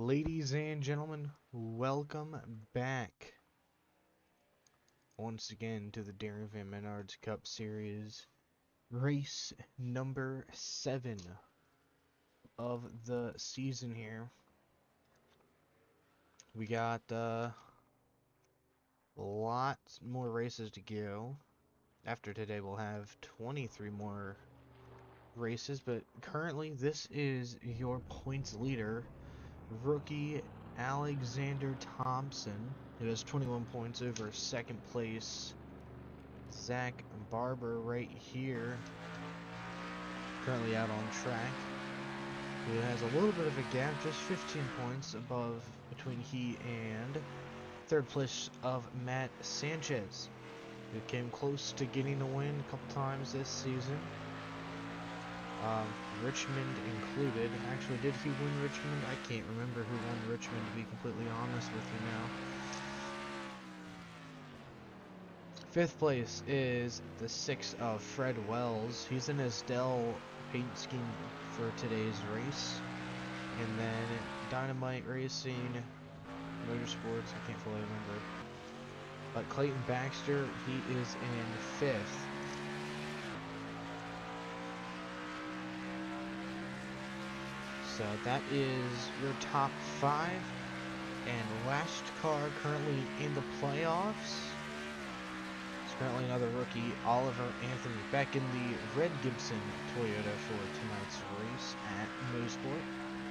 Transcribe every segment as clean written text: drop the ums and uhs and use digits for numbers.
Ladies and gentlemen, welcome back once again to the Darren Van Menard's Cup Series, race number 7 of the season here. We got lots more races to go. After today we'll have 23 more races, but currently this is your points leader, rookie Alexander Thompson, who has 21 points over second place Zach Barber right here, currently out on track, who has a little bit of a gap, just 15 points above between he and third place of Matt Sanchez, who came close to getting a win a couple times this season. Richmond included. Actually, did he win Richmond? I can't remember who won Richmond, to be completely honest with you now. Fifth place is the 6 of Fred Wells. He's in his Dell paint scheme for today's race. And then Dynamite Racing, Motorsports, I can't fully remember. But Clayton Baxter, he is in 5th. So that is your top 5. And last car currently in the playoffs. Currently another rookie, Oliver Anthony, back in the Red Gibson Toyota for tonight's race at Mosport,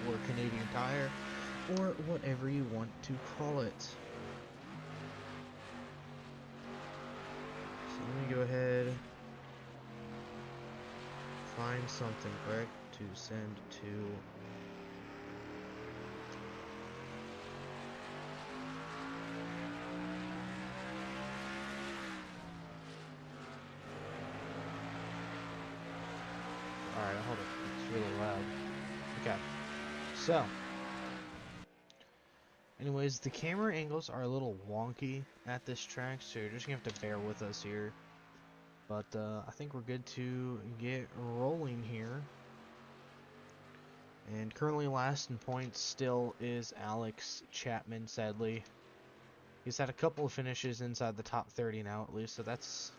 or Canadian Tire, or whatever you want to call it. So let me go ahead, find something quick to send to Alright, hold it. It's really loud. Okay. So. Anyways, the camera angles are a little wonky at this track, so you're just going to have to bear with us here. But I think we're good to get rolling here. And currently last in points still is Alex Chapman, sadly. He's had a couple of finishes inside the top 30 now at least, so that's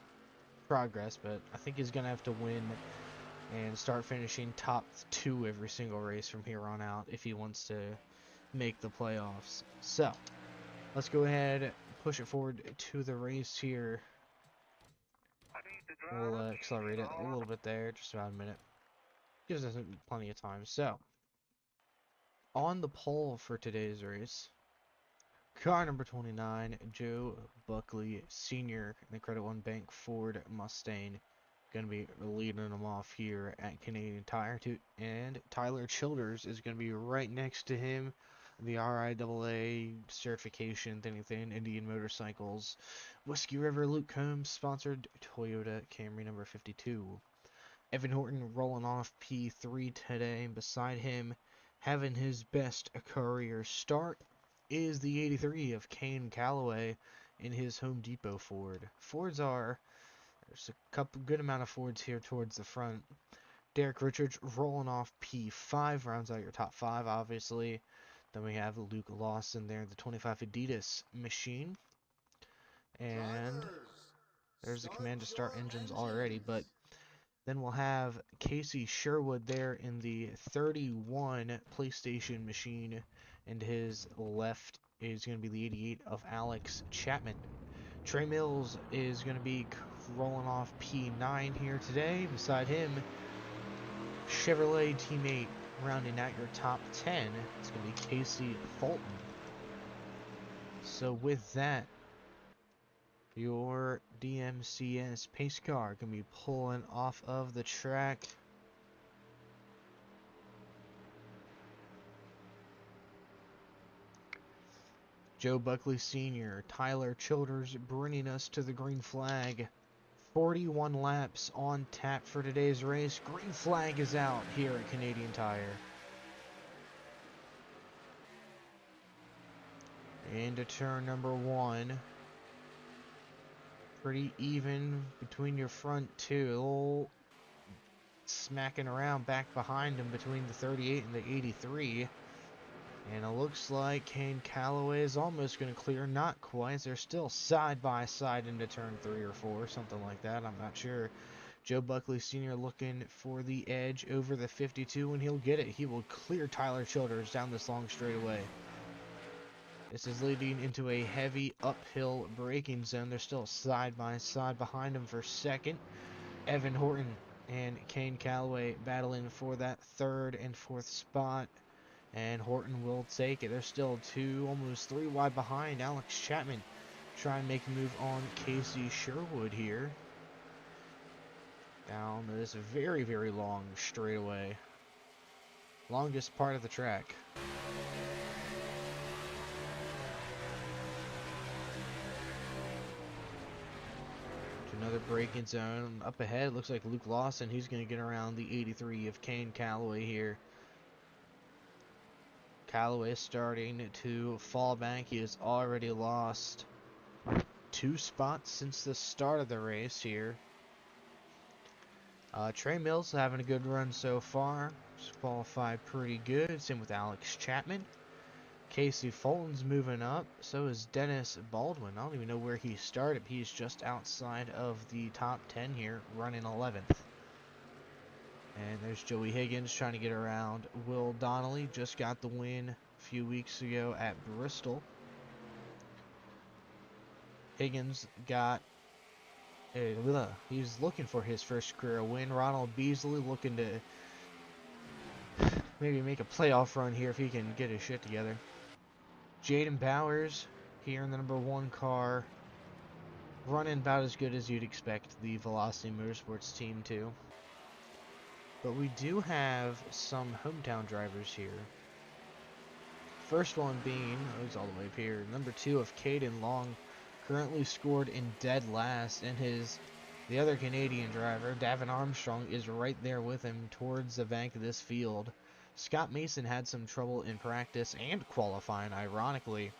progress, but I think he's going to have to win and start finishing top 2 every single race from here on out if he wants to make the playoffs. So, let's go ahead and push it forward to the race here. We'll accelerate it a little bit there, just about a minute. Gives us plenty of time. So, on the pole for today's race, car number 29, Joe Buckley Sr. in the Credit One Bank Ford Mustang. Going to be leading them off here at Canadian Tire, and Tyler Childers is going to be right next to him. The RIAA certification, anything, Indian Motorcycles, Whiskey River, Luke Combs sponsored Toyota Camry number 52. Evan Horton rolling off P3 today. Beside him, having his best career start, is the 83 of Kane Calloway in his Home Depot Ford. There's a good amount of Fords here towards the front. Derek Richards rolling off P5, rounds out your top 5, obviously. Then we have Luke Lawson there, the 25 Adidas machine. And there's the command to start engines already, but then we'll have Casey Sherwood there in the 31 PlayStation machine, and his left is going to be the 88 of Alex Chapman. Trey Mills is going to be rolling off P9 here today. Beside him, Chevrolet teammate rounding out your top 10. It's going to be Casey Fulton. So with that, your DMCS pace car can be pulling off of the track. Joe Buckley Sr., Tyler Childers bringing us to the green flag. 41 laps on tap for today's race. Green flag is out here at Canadian Tire. Into turn number 1. Pretty even between your front two. Smacking around back behind him between the 38 and the 83. And it looks like Kane Calloway is almost going to clear. Not quite. They're still side by side into turn 3 or 4, something like that. I'm not sure. Joe Buckley Sr. looking for the edge over the 52, and he'll get it. He will clear Tyler Childers down this long straightaway. This is leading into a heavy uphill braking zone. They're still side by side behind him for second. Evan Horton and Kane Calloway battling for that third and fourth spot. And Horton will take it. They're still two, almost three wide behind. Alex Chapman trying to make a move on Casey Sherwood here. Down this very, very long straightaway. Longest part of the track. Another braking zone up ahead. Looks like Luke Lawson. He's going to get around the 83 of Kane Calloway here. Calloway starting to fall back. He has already lost 2 spots since the start of the race here. Trey Mills having a good run so far. He's qualified pretty good. Same with Alex Chapman. Casey Fulton's moving up. So is Dennis Baldwin. I don't even know where he started. He's just outside of the top 10 here, running 11th. And there's Joey Higgins trying to get around Will Donnelly. Just got the win a few weeks ago at Bristol. Higgins got he's looking for his first career win. Ronald Beasley looking to maybe make a playoff run here if he can get his shit together. Jaden Bowers here in the number 1 car, running about as good as you'd expect the Velocity Motorsports team to. But we do have some hometown drivers here. First one being, he's all the way up here, number 2 of Caden Long, currently scored in dead last, and the other Canadian driver, Davin Armstrong, is right there with him towards the bank of this field. Scott Mason had some trouble in practice and qualifying, ironically,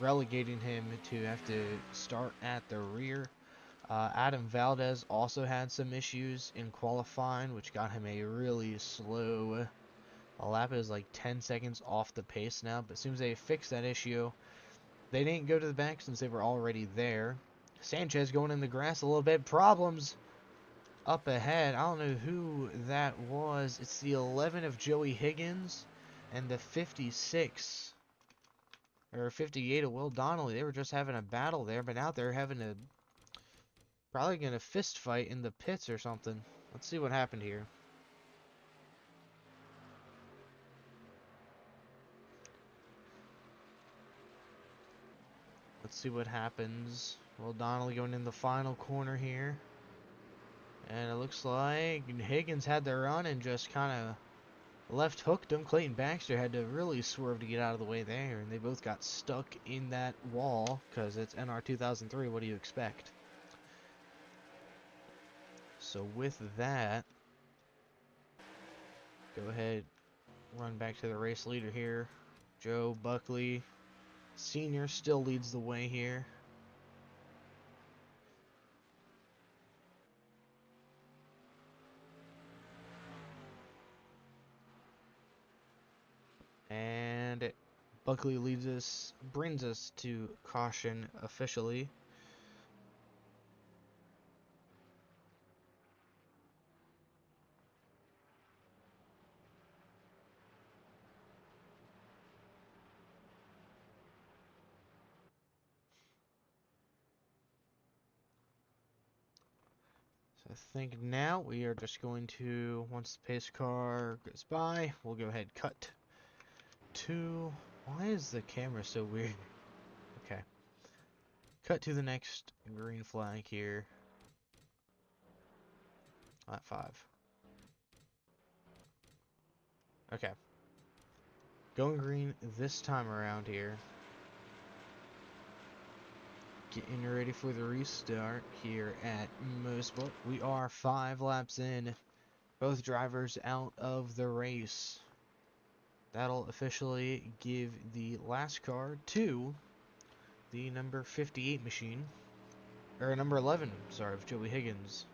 relegating him to have to start at the rear. Adam Valdez also had some issues in qualifying, which got him a really slow lap. Is like 10 seconds off the pace now, but as soon as they fix that issue, they didn't go to the back since they were already there. Sanchez going in the grass a little bit. Problems up ahead. I don't know who that was. It's the 11 of Joey Higgins and the 56 or 58 of Will Donnelly. They were just having a battle there, but now they're having a probably gonna fist fight in the pits or something. Let's see what happened here. Let's see what happens. Will Donnelly going in the final corner here. And it looks like Higgins had the run and just kind of left hooked him. Clayton Baxter had to really swerve to get out of the way there. And they both got stuck in that wall because it's NR 2003. What do you expect? So with that, go ahead, run back to the race leader here. Joe Buckley Sr. still leads the way here. And Buckley brings us to caution officially. So I think now we are just going to, once the pace car goes by, we'll go ahead cut to, why is the camera so weird? Okay. Cut to the next green flag here. Lap 5. Okay. Going green this time around here. Getting ready for the restart here at Mosport. We are 5 laps in. Both drivers out of the race. That'll officially give the last car to the number 58 machine. Or number 11, sorry, of Joey Higgins.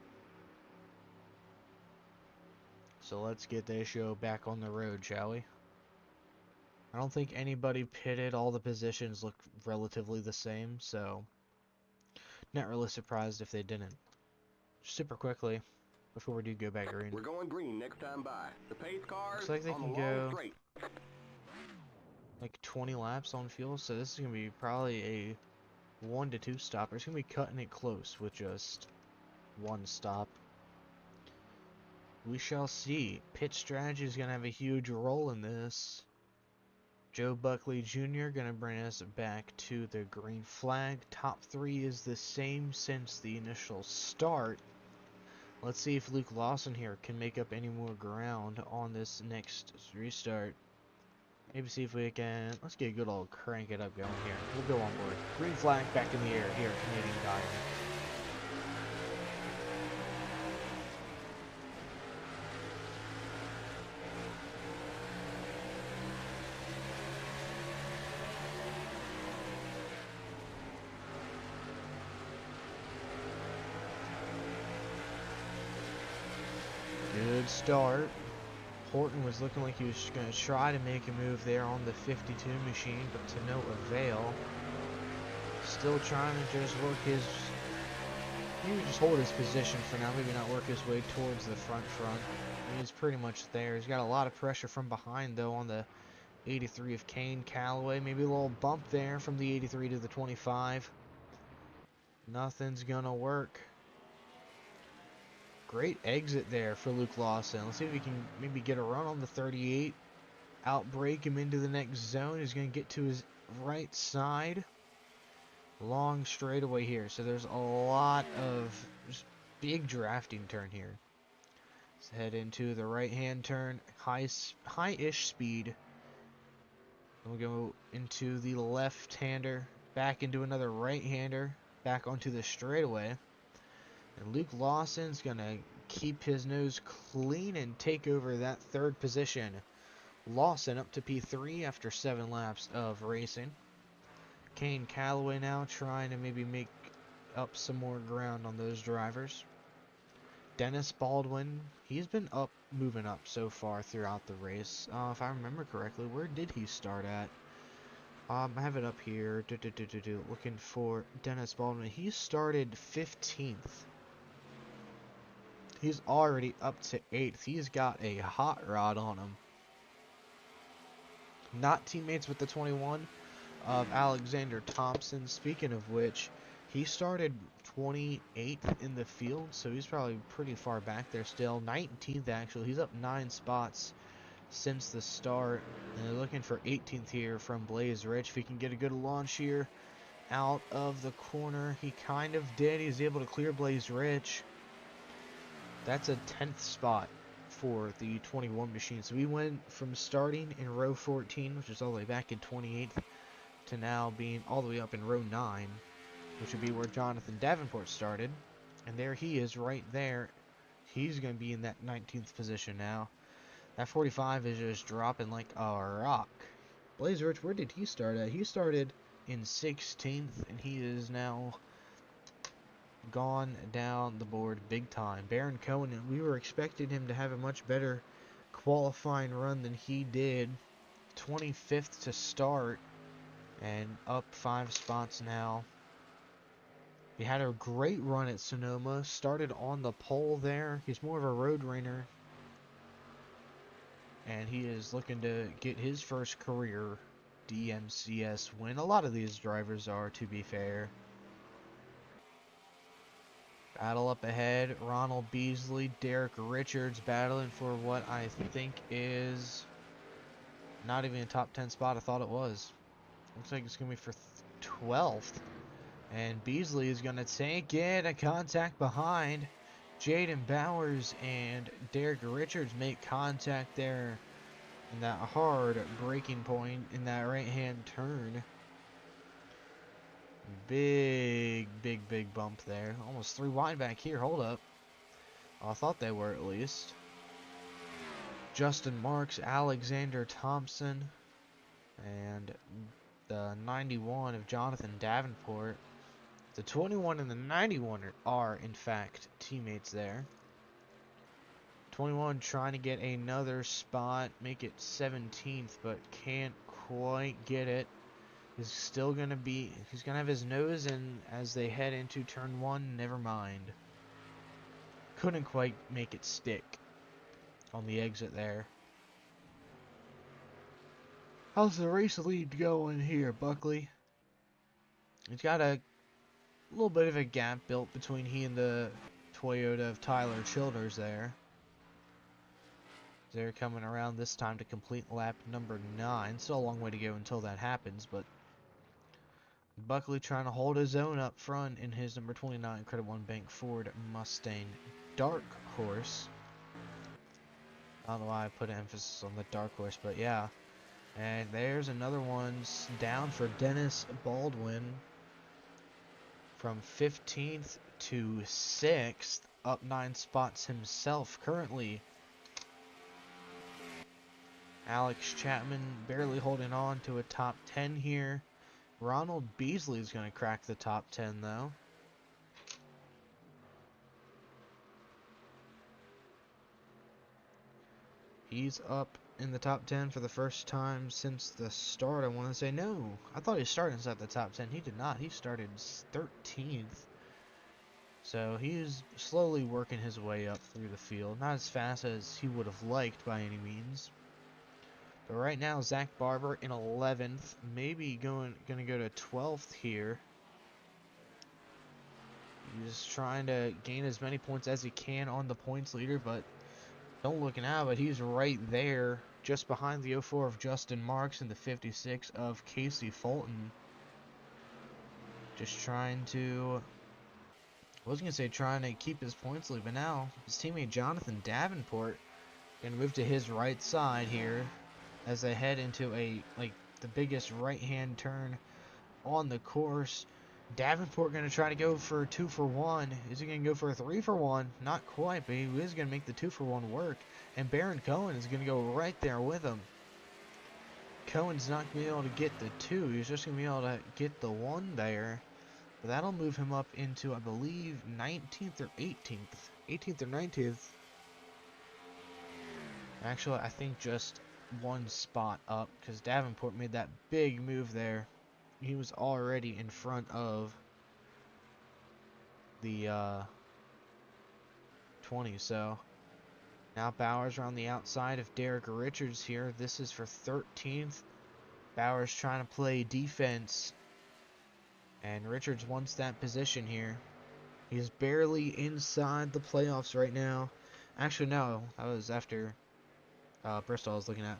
So let's get this show back on the road, shall we? I don't think anybody pitted. All the positions look relatively the same, so not really surprised if they didn't. Super quickly, before we do go back green. We're going green next time by. The pace Looks cars like they on the can long go straight. like 20 laps on fuel, so this is going to be probably a 1 to 2 stopper. It's going to be cutting it close with just one stop. We shall see. Pit strategy is going to have a huge role in this. Joe Buckley Jr. going to bring us back to the green flag. Top 3 is the same since the initial start. Let's see if Luke Lawson here can make up any more ground on this next restart. Maybe see if we can, let's get a good old crank it up going here. We'll go on board. Green flag back in the air here at Canadian Tire. Good start. Horton was looking like he was going to try to make a move there on the 52 machine, but to no avail. Still trying to just work his, maybe just hold his position for now, maybe not work his way towards the front. He's pretty much there. He's got a lot of pressure from behind though on the 83 of Kane Callaway. Maybe a little bump there from the 83 to the 25. Nothing's gonna work. Great exit there for Luke Lawson. Let's see if we can maybe get a run on the 38. Outbreak him into the next zone. He's going to get to his right side. Long straightaway here. So there's a lot of just big drafting turn here. Let's head into the right-hand turn. High-ish speed. We'll go into the left-hander. Back into another right-hander. Back onto the straightaway. And Luke Lawson's going to keep his nose clean and take over that third position. Lawson up to P3 after 7 laps of racing. Kane Callaway now trying to maybe make up some more ground on those drivers. Dennis Baldwin, he's been moving up so far throughout the race. If I remember correctly, where did he start at? I have it up here. Looking for Dennis Baldwin. He started 15th. He's already up to 8th. He's got a hot rod on him. Not teammates with the 21 of Alexander Thompson. Speaking of which, he started 28th in the field, so he's probably pretty far back there still. 19th actually. He's up 9 spots since the start. And they're looking for 18th here from Blaze Rich. If he can get a good launch here out of the corner, he kind of did. He's able to clear Blaze Rich. That's a 10th spot for the 21 machine. So we went from starting in row 14, which is all the way back in 28th, to now being all the way up in row 9, which would be where Jonathan Davenport started. And there he is right there. He's going to be in that 19th position now. That 45 is just dropping like a rock. Blaze Rich, where did he start at? He started in 16th, and he is now gone down the board big time. Baron Cohen, we were expecting him to have a much better qualifying run than he did. 25th to start and up 5 spots now. He had a great run at Sonoma, started on the pole there. He's more of a road racer, and he is looking to get his first career DMCS win. A lot of these drivers are, to be fair. Battle up ahead, Ronald Beasley, Derek Richards battling for what I think is not even a top 10 spot. I thought it was. Looks like it's going to be for 12th. And Beasley is going to take it. A contact behind. Jaden Bowers and Derek Richards make contact there in that hard braking point in that right-hand turn. Big bump there. Almost 3 wide back here. Hold up. I thought they were at least. Justin Marks, Alexander Thompson, and the 91 of Jonathan Davenport. The 21 and the 91 are in fact teammates there. 21 trying to get another spot, make it 17th, but can't quite get it. He's still gonna be, he's gonna have his nose in as they head into turn 1, never mind. Couldn't quite make it stick on the exit there. How's the race lead going here, Buckley? He's got a little bit of a gap built between he and the Toyota of Tyler Childers there. They're coming around this time to complete lap number 9. Still a long way to go until that happens, but Buckley trying to hold his own up front in his number 29 Credit One Bank Ford Mustang Dark Horse. I don't know why I put an emphasis on the Dark Horse, but yeah. And there's another one down for Dennis Baldwin. From 15th to 6th, up 9 spots himself currently. Alex Chapman barely holding on to a top 10 here. Ronald Beasley is going to crack the top 10 though. He's up in the top 10 for the first time since the start, I want to say. No, I thought he started inside the top 10. He did not. He started 13th. So he's slowly working his way up through the field. Not as fast as he would have liked by any means. But right now, Zach Barber in 11th. Maybe going to go to 12th here. He's trying to gain as many points as he can on the points leader, but don't looking out, but he's right there, just behind the 04 of Justin Marks and the 56 of Casey Fulton. Just trying to, I was going to say trying to keep his points lead, but now his teammate Jonathan Davenport going to move to his right side here as they head into the biggest right-hand turn on the course. Davenport going to try to go for a 2 for 1. Is he going to go for a 3 for 1? Not quite, but he is going to make the 2 for 1 work. And Baron Cohen is going to go right there with him. Cohen's not going to be able to get the 2. He's just going to be able to get the 1 there. But that'll move him up into, I believe, 19th or 18th. 18th or 19th. Actually, I think just 1 spot up, because Davenport made that big move there. He was already in front of the 20, so now Bowers are on the outside of Derek Richards here. This is for 13th. Bowers trying to play defense, and Richards wants that position here. He's barely inside the playoffs right now. Actually, no, that was after Bristol I was looking at.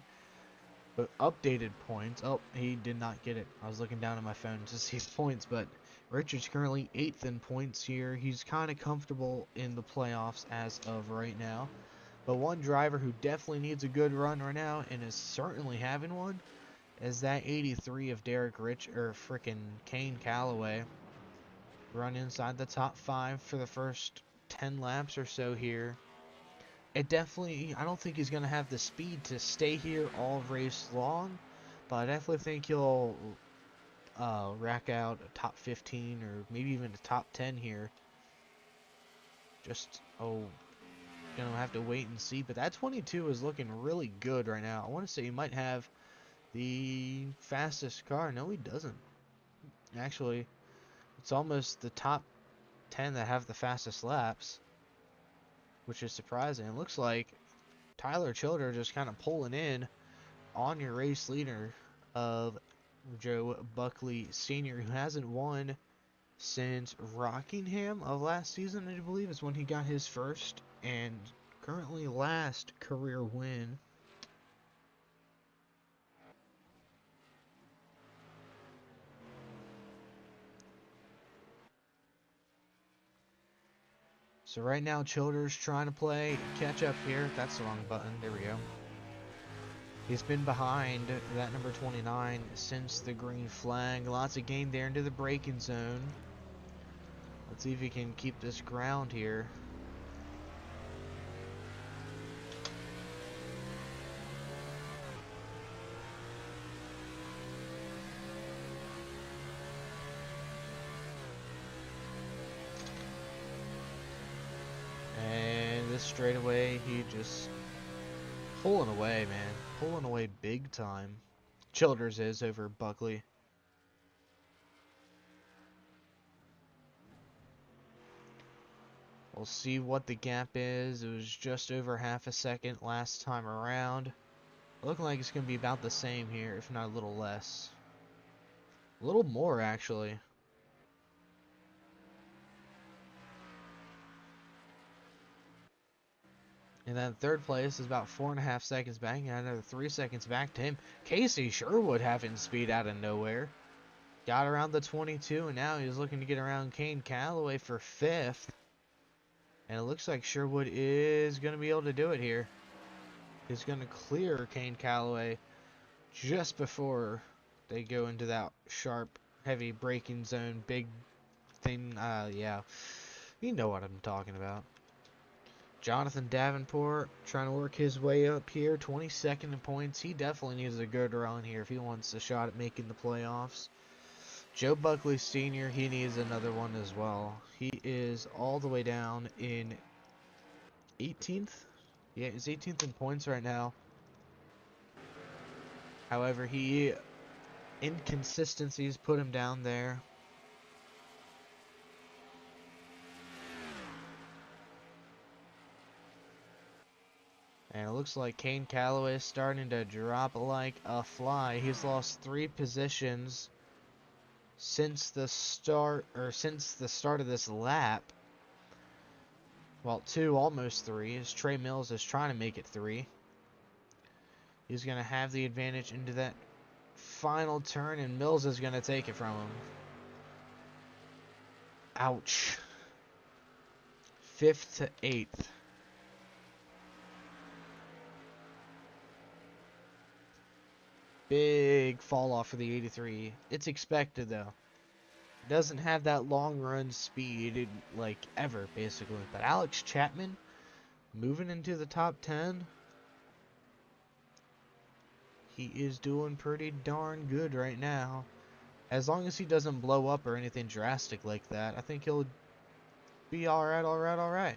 But updated points. Oh, he did not get it. I was looking down at my phone to see his points, but Richards currently 8th in points here. He's kind of comfortable in the playoffs as of right now. But one driver who definitely needs a good run right now, and is certainly having one, is that 83 of Derek Kane Calloway. Run inside the top 5 for the first 10 laps or so here. It definitely, I don't think he's going to have the speed to stay here all race long, but I definitely think he'll rack out a top 15 or maybe even a top 10 here. Just, gonna have to wait and see, but that 22 is looking really good right now. I want to say he might have the fastest car. No, he doesn't. Actually, it's almost the top 10 that have the fastest laps, which is surprising. It looks like Tyler Childers just kind of pulling in on your race leader of Joe Buckley Sr., who hasn't won since Rockingham of last season, I believe, is when he got his first and currently last career win. So right now, Childers trying to play catch up here. That's the wrong button. There we go. He's been behind that number 29 since the green flag. Lots of gain there into the braking zone. Let's see if he can keep this ground here. And this straightaway, he just pulling away, man. Pulling away big time. Childers is over Buckley. We'll see what the gap is. It was just over half a second last time around. Looking like it's going to be about the same here, if not a little less. A little more, actually. And then third place is about 4.5 seconds back, and another 3 seconds back to him. Casey Sherwood having speed out of nowhere. Got around the 22, and now he's looking to get around Kane Calloway for 5th. And it looks like Sherwood is going to be able to do it here. He's going to clear Kane Calloway just before they go into that sharp, heavy braking zone. Big thing, yeah. You know what I'm talking about. Jonathan Davenport trying to work his way up here. 22nd in points. He definitely needs a good run here if he wants a shot at making the playoffs. Joe Buckley Sr., he needs another one as well. He is all the way down in 18th. Yeah, he's 18th in points right now. However, inconsistencies put him down there. And it looks like Kane Calloway is starting to drop like a fly. He's lost 3 positions since the start of this lap. Well, 2, almost 3, as Trey Mills is trying to make it 3. He's going to have the advantage into that final turn, and Mills is going to take it from him. Ouch. 5th to 8th. Big fall off for the 83. It's expected, though. Doesn't have that long run speed, like, ever, basically. But Alex Chapman, moving into the top 10. He is doing pretty darn good right now. As long as he doesn't blow up or anything drastic like that, I think he'll be alright.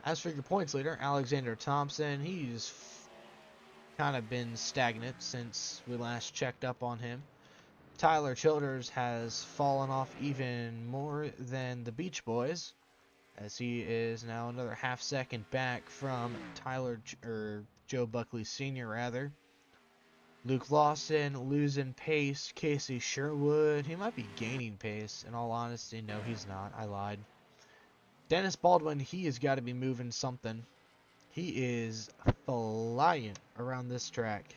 As for your points leader, Alexander Thompson, he's kind of been stagnant since we last checked up on him. Tyler Childers has fallen off even more than the Beach Boys, as he is now another half second back from Joe Buckley Sr. rather. Luke Lawson losing pace. Casey Sherwood, he might be gaining pace. In all honesty, no, he's not. I lied. Dennis Baldwin, he has got to be moving something. He is flying around this track.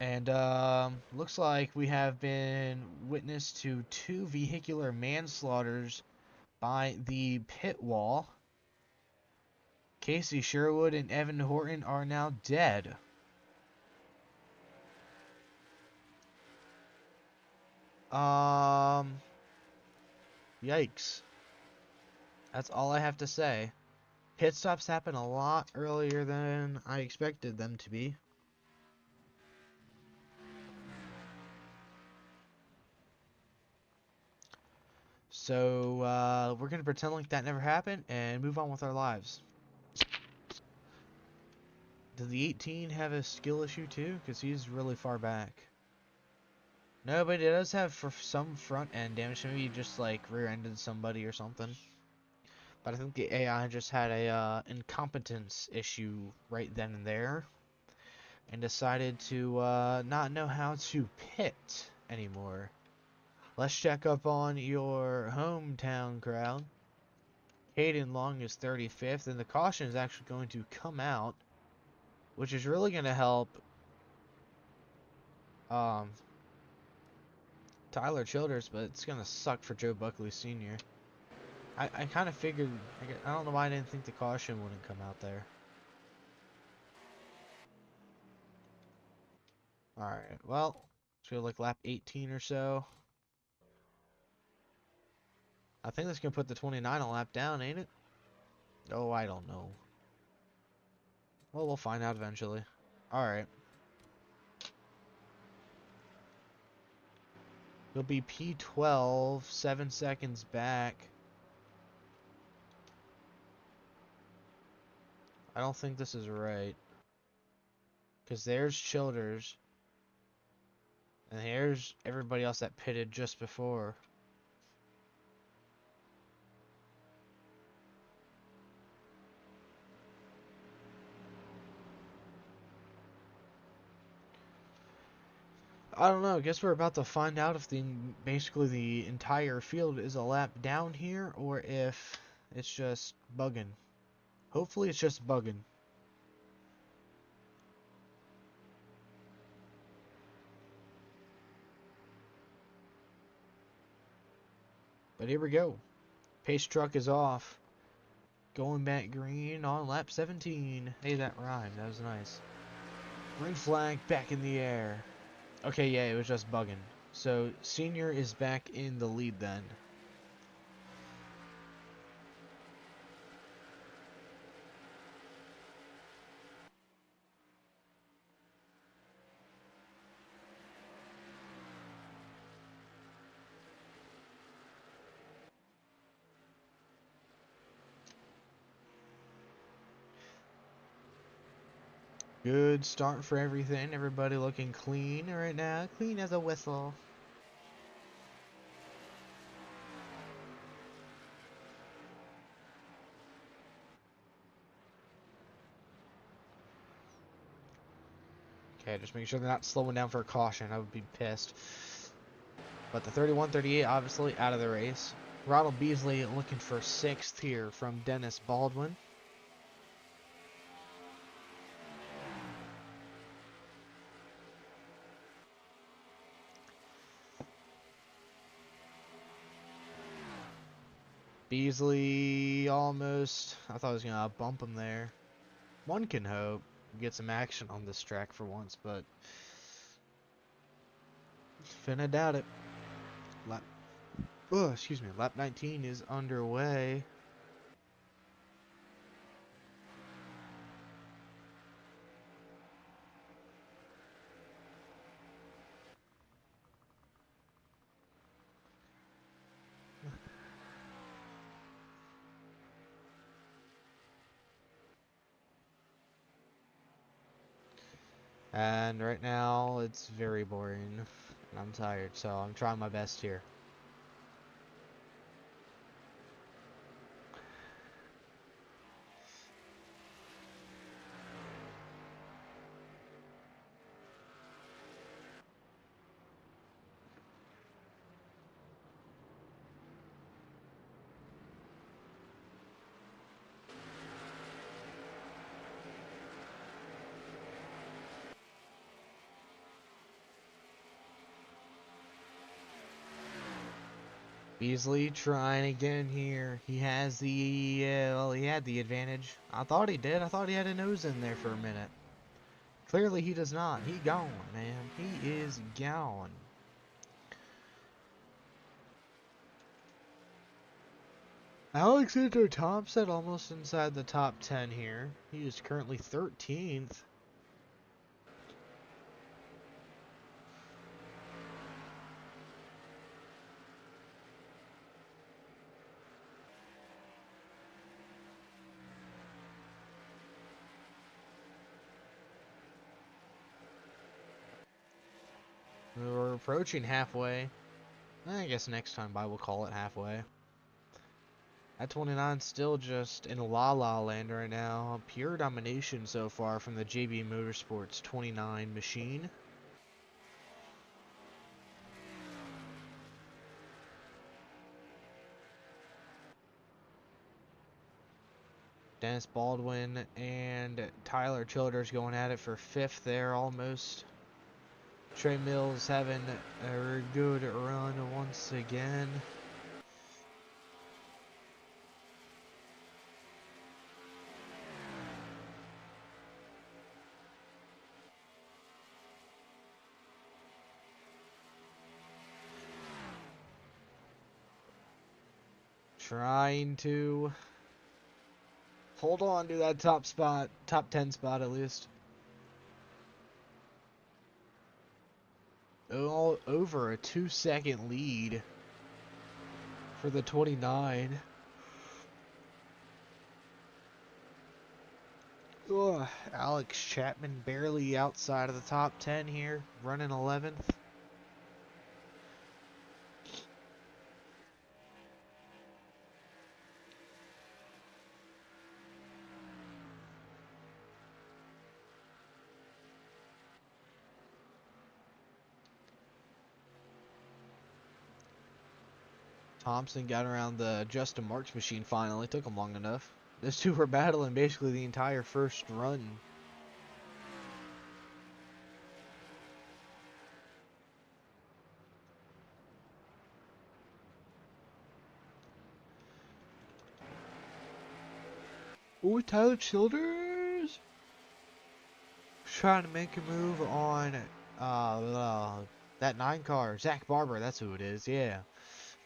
And looks like we have been witness to 2 vehicular manslaughters by the pit wall. Casey Sherwood and Evan Horton are now dead. Yikes. That's all I have to say. Pit stops happen a lot earlier than I expected them to be. So, we're going to pretend like that never happened and move on with our lives. Does the 18 have a skill issue too? Because he's really far back. No, but it does have for some front end damage. Maybe he just like rear-ended somebody or something. But I think the AI just had a incompetence issue right then and there. And decided to not know how to pit anymore. Let's check up on your hometown crowd. Hayden Long is 35th, and the caution is actually going to come out, which is really going to help Tyler Childers, but it's going to suck for Joe Buckley Sr. I kind of figured, I don't know why I didn't think the caution wouldn't come out there. Alright, well, let's go like lap 18 or so. I think that's going to put the 29 a lap down, ain't it? Oh, I don't know. Well, we'll find out eventually. Alright. It'll be P12, 7 seconds back. I don't think this is right. Because there's Childers. And here's everybody else that pitted just before. I don't know. I guess we're about to find out if basically the entire field is a lap down here or if it's just bugging. Hopefully it's just bugging. But here we go. Pace truck is off. Going back green on lap 17. Hey, that rhymed. That was nice. Green flag back in the air. Okay, yeah, it was just bugging. So, Senior is back in the lead then. Good start for everything. Everybody looking clean right now. Clean as a whistle. Okay, just make sure they're not slowing down for a caution. I would be pissed. But the 31-38 obviously out of the race. Ronald Beasley looking for 6th here from Dennis Baldwin. Beasley almost. I thought I was going to bump him there. One can hope. Get some action on this track for once, but finna doubt it. Lap 19 is underway. And right now, it's very boring. And I'm tired, so I'm trying my best here. Beasley trying again here. He has the, well, he had the advantage. I thought he did. I thought he had a nose in there for a minute. Clearly he does not. He gone, man. He is gone. Alexander Thompson almost inside the top 10 here. He is currently 13th. We're approaching halfway. I guess next time by we'll call it halfway. At 29, still just in la la land right now. Pure domination so far from the JB Motorsports 29 machine. Dennis Baldwin and Tyler Childers going at it for 5th there almost. Trey Mills having a good run once again. Trying to hold on to that top spot, top 10 spot at least. All over a 2-second lead for the 29. Ugh, Alex Chapman barely outside of the top 10 here, running 11th. Thompson got around the Justin Marks machine finally. Took him long enough. Those two were battling basically the entire first run. Ooh, Tyler Childers trying to make a move on that 9 car. Zach Barber, that's who it is, yeah.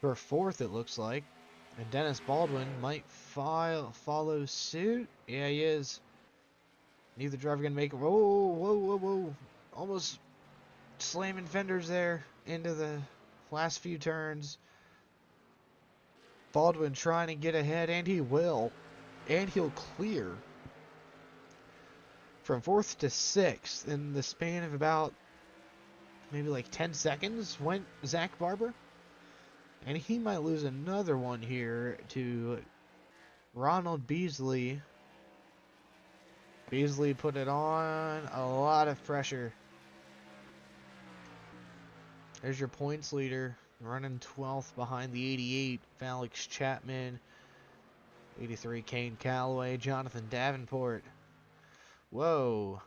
For 4th, it looks like. And Dennis Baldwin might follow suit. Yeah, he is. Neither driver gonna make it. Whoa, whoa, whoa, whoa. Almost slamming fenders there into the last few turns. Baldwin trying to get ahead, and he will. And he'll clear. From 4th to 6th in the span of about maybe like 10 seconds went Zach Barber. And he might lose another one here to Ronald Beasley. Beasley put it on. A lot of pressure. There's your points leader. Running 12th behind the 88, Alex Chapman. 83, Kane Calloway. Jonathan Davenport. Whoa.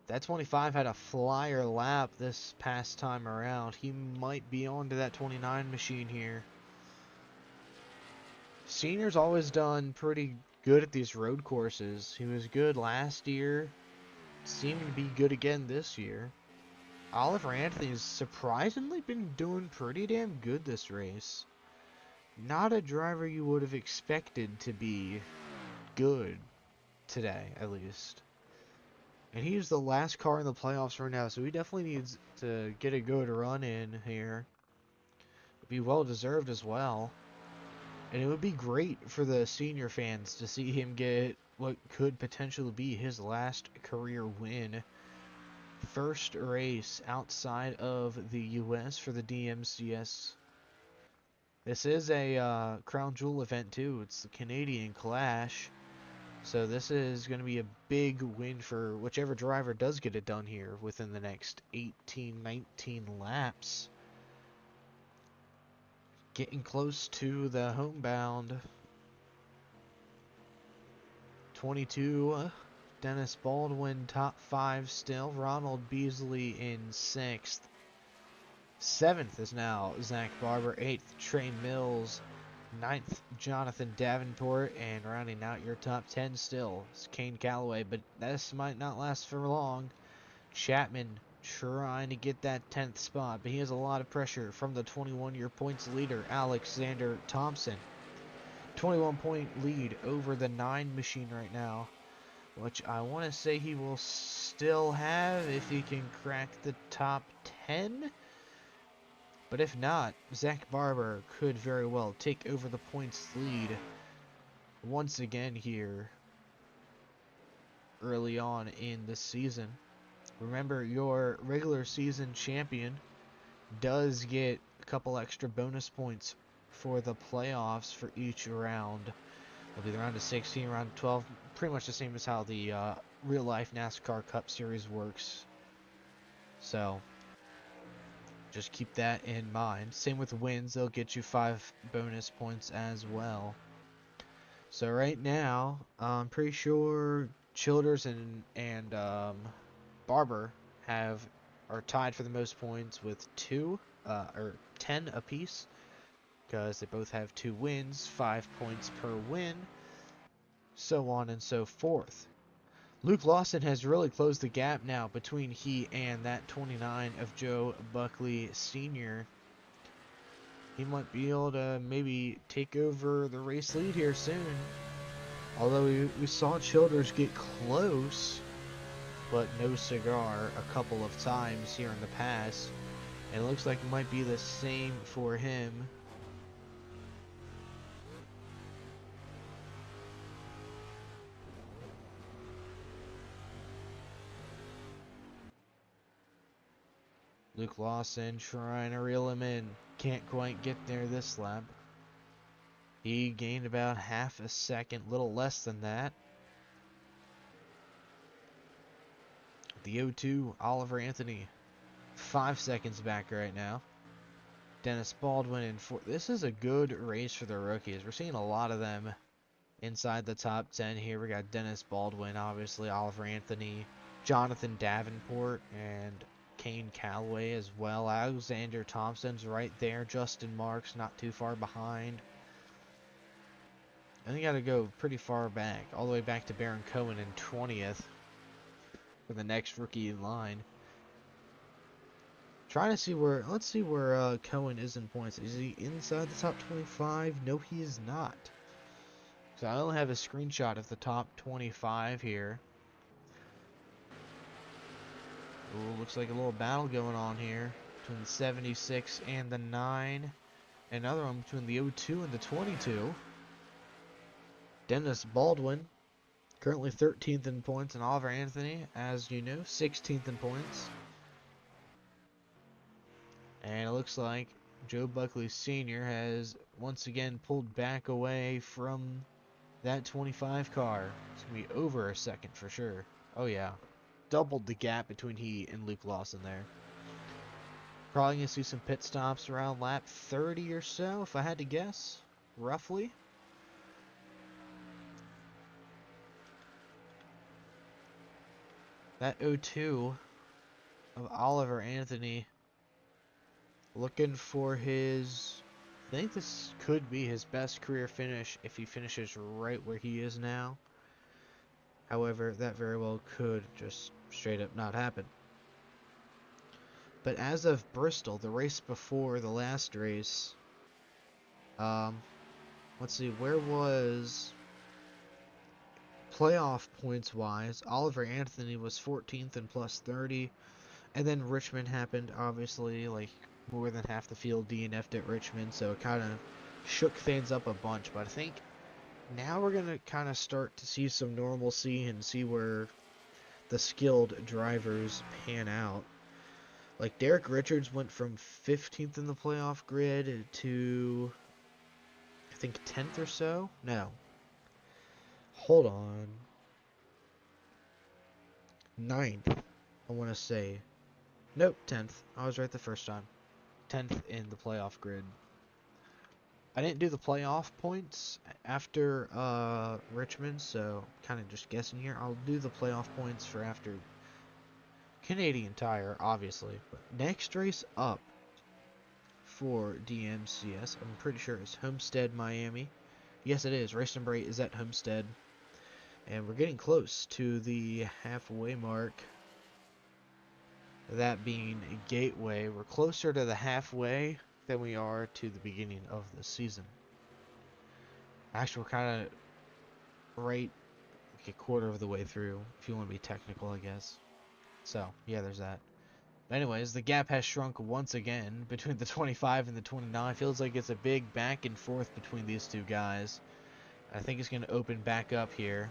That 25 had a flyer lap this past time around. He might be on to that 29 machine here. Senior's always done pretty good at these road courses. He was good last year. Seeming to be good again this year. Oliver Anthony's surprisingly been doing pretty damn good this race. Not a driver you would have expected to be good today, at least. And he's the last car in the playoffs right now, so he definitely needs to get a good run in here. It'd be well deserved as well. And it would be great for the senior fans to see him get what could potentially be his last career win. First race outside of the US for the DMCS. This is a Crown Jewel event too. It's the Canadian Clash. So this is going to be a big win for whichever driver does get it done here within the next 18, 19 laps. Getting close to the homebound. 22, Dennis Baldwin top 5 still. Ronald Beasley in 6th. 7th is now Zach Barber. 8th, Trey Mills. 9th, Jonathan Davenport, and rounding out your top 10 still is Kane Calloway, but this might not last for long. Chapman trying to get that 10th spot, but he has a lot of pressure from the 21-year points leader, Alexander Thompson. 21-point lead over the 9 machine right now, which I want to say he will still have if he can crack the top 10. But if not, Zach Barber could very well take over the points lead once again here early on in the season. Remember, your regular season champion does get a couple extra bonus points for the playoffs for each round. It'll be the round of 16, round of 12, pretty much the same as how the real-life NASCAR Cup Series works. So just keep that in mind. Same with wins, they'll get you 5 bonus points as well. So right now, I'm pretty sure Childers and Barber are tied for the most points with 10 apiece, because they both have 2 wins, 5 points per win, so on and so forth. Luke Lawson has really closed the gap now between he and that 29 of Joe Buckley Sr. He might be able to maybe take over the race lead here soon. Although we saw Childers get close, but no cigar a couple of times here in the past. And it looks like it might be the same for him. Luke Lawson trying to reel him in. Can't quite get there this lap. He gained about half a second, little less than that. The O2, Oliver Anthony, 5 seconds back right now. Dennis Baldwin in fourth. This is a good race for the rookies. We're seeing a lot of them inside the top 10 here. We got Dennis Baldwin, obviously, Oliver Anthony, Jonathan Davenport, and Kane Calloway as well. Alexander Thompson's right there. Justin Marks not too far behind. And you got to go pretty far back, all the way back to Baron Cohen in 20th for the next rookie in line. Trying to see where, let's see where Cohen is in points. Is he inside the top 25? No, he is not. So I only have a screenshot of the top 25 here. Ooh, looks like a little battle going on here between the 76 and the 9. Another one between the 02 and the 22. Dennis Baldwin, currently 13th in points, and Oliver Anthony, as you know, 16th in points. And it looks like Joe Buckley Sr. has once again pulled back away from that 25 car. It's going to be over a second for sure. Oh yeah, doubled the gap between he and Luke Lawson there. Probably going to see some pit stops around lap 30 or so, if I had to guess, roughly. That 02 of Oliver Anthony looking for his, I think this could be his best career finish if he finishes right where he is now. However, that very well could just straight up not happen. But as of Bristol, the race before the last race, let's see, where was playoff points wise? Oliver Anthony was 14th and plus 30, and then Richmond happened, obviously, like more than half the field DNF'd at Richmond, so it kind of shook things up a bunch. But I think now we're going to kind of start to see some normalcy and see where the skilled drivers pan out. Like Derek Richards went from 15th in the playoff grid to, I think, 10th or so? No. Hold on. 9th, I want to say. Nope, 10th. I was right the first time. 10th in the playoff grid. I didn't do the playoff points after Richmond, so kind of just guessing here. I'll do the playoff points for after Canadian Tire, obviously. But next race up for DMCS, I'm pretty sure it's Homestead, Miami. Yes, it is. Race number 8 is at Homestead. And we're getting close to the halfway mark. That being Gateway. We're closer to the halfway than we are to the beginning of the season. Actually, we're kind of right like a quarter of the way through, if you want to be technical, I guess. So, yeah, there's that. But anyways, the gap has shrunk once again between the 25 and the 29. Feels like it's a big back and forth between these two guys. I think it's going to open back up here,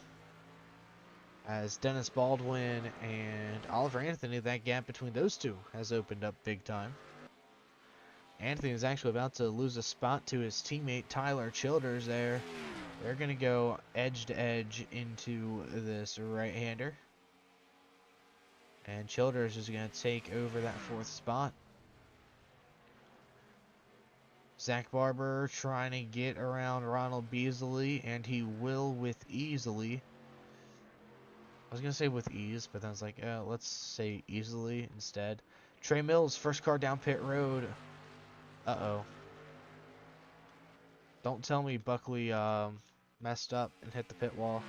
as Dennis Baldwin and Oliver Anthony, that gap between those two has opened up big time. Anthony is actually about to lose a spot to his teammate Tyler Childers there. They're going to go edge to edge into this right-hander. And Childers is going to take over that 4th spot. Zach Barber trying to get around Ronald Beasley, and he will with easily. I was going to say with ease, but then I was like, let's say easily instead. Trey Mills, first car down pit road. Uh-oh. Don't tell me Buckley messed up and hit the pit wall.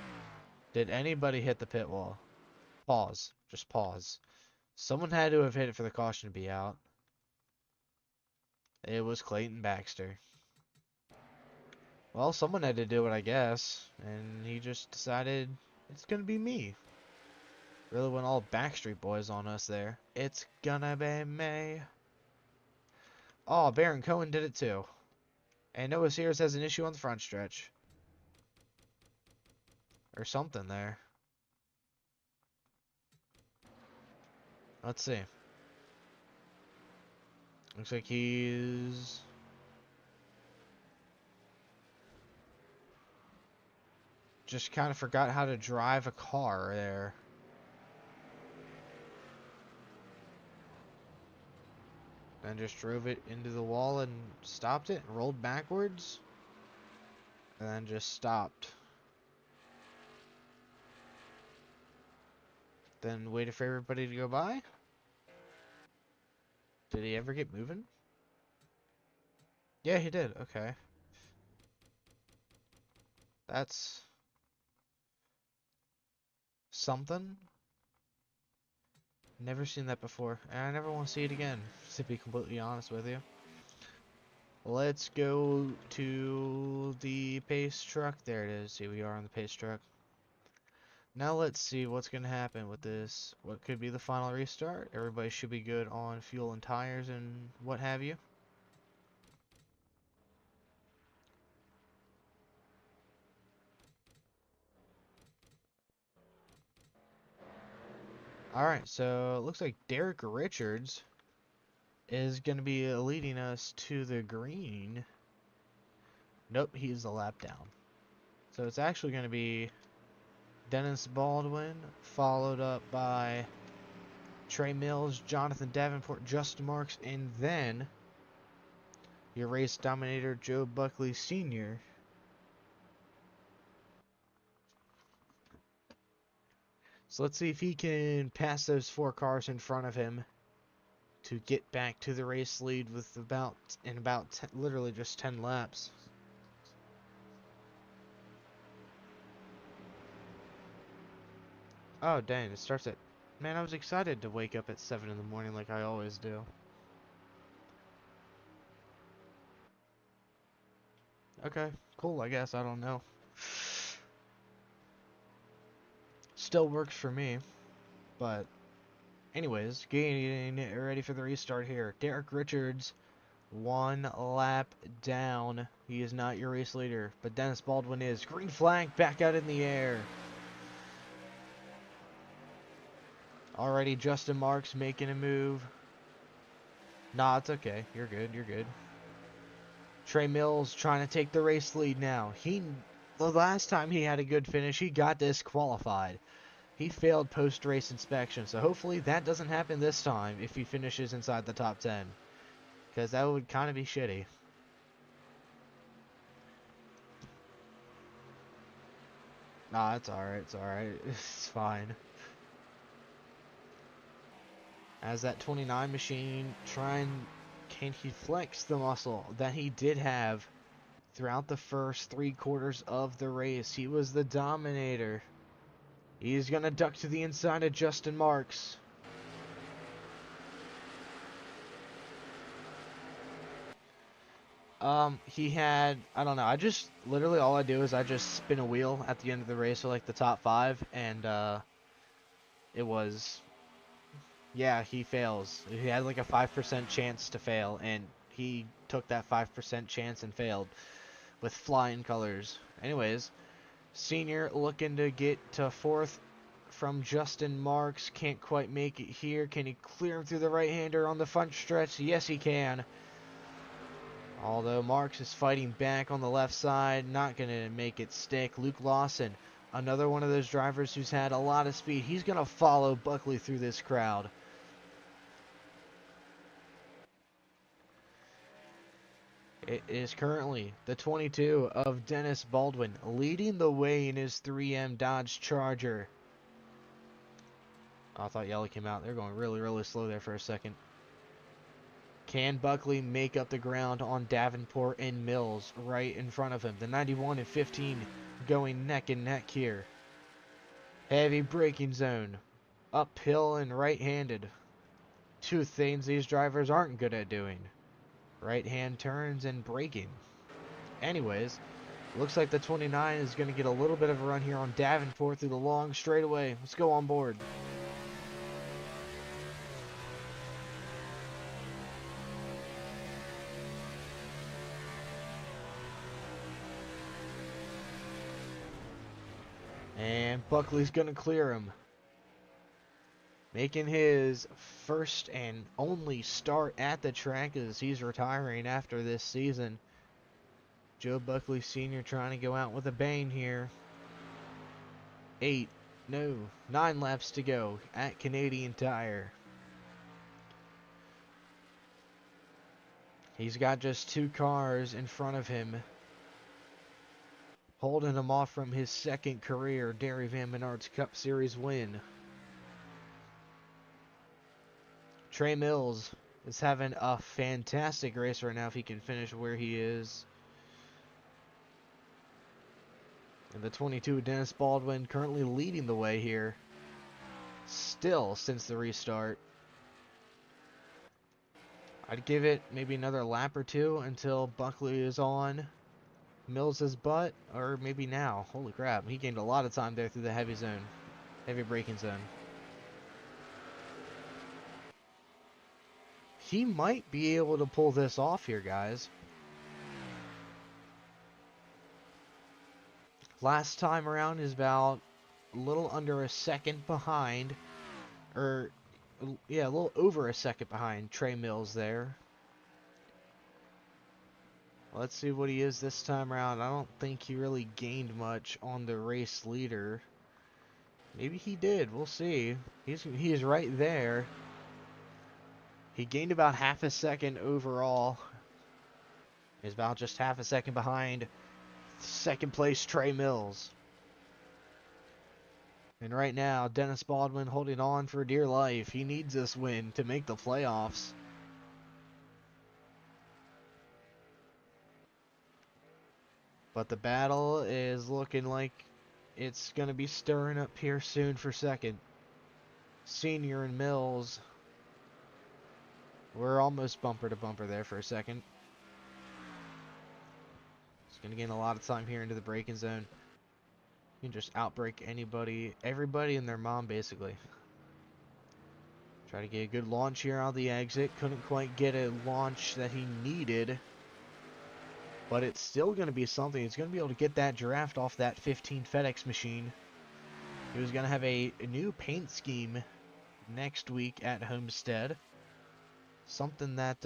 Did anybody hit the pit wall? Pause. Just pause. Someone had to have hit it for the caution to be out. It was Clayton Baxter. Well, someone had to do it, I guess. And he just decided it's going to be me. Really went all Backstreet Boys on us there. It's gonna be me. Oh, Baron Cohen did it too. And Noah Sears has an issue on the front stretch. Or something there. Let's see. Looks like he's just kind of forgot how to drive a car there. And just drove it into the wall and stopped it, rolled backwards, and then just stopped. Then waited for everybody to go by. Did he ever get moving? Yeah, he did. Okay. That's something. Never seen that before, and I never want to see it again, to be completely honest with you. Let's go to the pace truck. There it is. Here we are on the pace truck. Now let's see what's going to happen with this. What could be the final restart. Everybody should be good on fuel and tires and what have you. Alright, so it looks like Derek Richards is going to be leading us to the green. Nope, he's a lap down. So it's actually going to be Dennis Baldwin, followed up by Trey Mills, Jonathan Davenport, Justin Marks, and then your race dominator, Joe Buckley Sr. So let's see if he can pass those 4 cars in front of him to get back to the race lead with about 10, literally just 10 laps. Oh dang, it starts at... Man, I was excited to wake up at 7 in the morning like I always do. Okay, cool, I guess, I don't know. Still works for me, but... Anyways, getting ready for the restart here. Derek Richards, 1 lap down. He is not your race leader, but Dennis Baldwin is. Green flag back out in the air. Already Justin Marks making a move. Nah, it's okay. You're good. You're good. Trey Mills trying to take the race lead now. The last time he had a good finish, he got disqualified. He failed post-race inspection, so hopefully that doesn't happen this time if he finishes inside the top 10. Because that would kind of be shitty. Nah, it's alright. It's alright. It's fine. As that 29 machine can he flex the muscle that he did have throughout the first 3 quarters of the race? He was the dominator. He's gonna duck to the inside of Justin Marks. He had, I don't know, literally all I do is I just spin a wheel at the end of the race for like the top 5, and it was, yeah, he fails. He had like a 5% chance to fail, and he took that 5% chance and failed with flying colors. Anyways, Senior looking to get to 4th from Justin Marks. Can't quite make it here. Can he clear him through the right-hander on the front stretch? Yes, he can. Although Marks is fighting back on the left side. Not going to make it stick. Luke Lawson, another one of those drivers who's had a lot of speed. He's going to follow Buckley through this crowd. It is currently the 22 of Dennis Baldwin leading the way in his 3M Dodge Charger. I thought yellow came out. They're going really, really slow there for a second. Can Buckley make up the ground on Davenport and Mills right in front of him? The 91 and 15 going neck and neck here. Heavy braking zone. Uphill and right-handed. 2 things these drivers aren't good at doing. Right-hand turns and braking. Anyways, looks like the 29 is going to get a little bit of a run here on Davenport through the long straightaway. Let's go on board. And Buckley's going to clear him. making his first and only start at the track as he's retiring after this season. Joe Buckley Sr. trying to go out with a bang here. 9 laps to go at Canadian Tire. He's got just 2 cars in front of him, holding him off from his second career Dairy Van Menard's Cup Series win. Trey Mills is having a fantastic race right now if he can finish where he is. And the 22, Dennis Baldwin, currently leading the way here. Still since the restart. I'd give it maybe another lap or 2 until Buckley is on Mills' butt, or maybe now. Holy crap, he gained a lot of time there through the heavy zone. Heavy braking zone. He might be able to pull this off here, guys. Last time around is about a little under a second behind, or yeah, a little over a second behind Trey Mills there. Let's see what he is this time around. I don't think he really gained much on the race leader. Maybe he did. We'll see. He is right there. He gained about half a second overall. He's about just half a second behind second place Trey Mills. And right now, Dennis Baldwin holding on for dear life. He needs this win to make the playoffs. But the battle is looking like it's going to be stirring up here soon for second. Senior and Mills. We're almost bumper to bumper there for a second. He's going to gain a lot of time here into the braking zone. You can just outbrake anybody, everybody and their mom basically. Try to get a good launch here out of the exit. Couldn't quite get a launch that he needed. But it's still going to be something. He's going to be able to get that draft off that 15 FedEx machine. He was going to have a new paint scheme next week at Homestead. Something that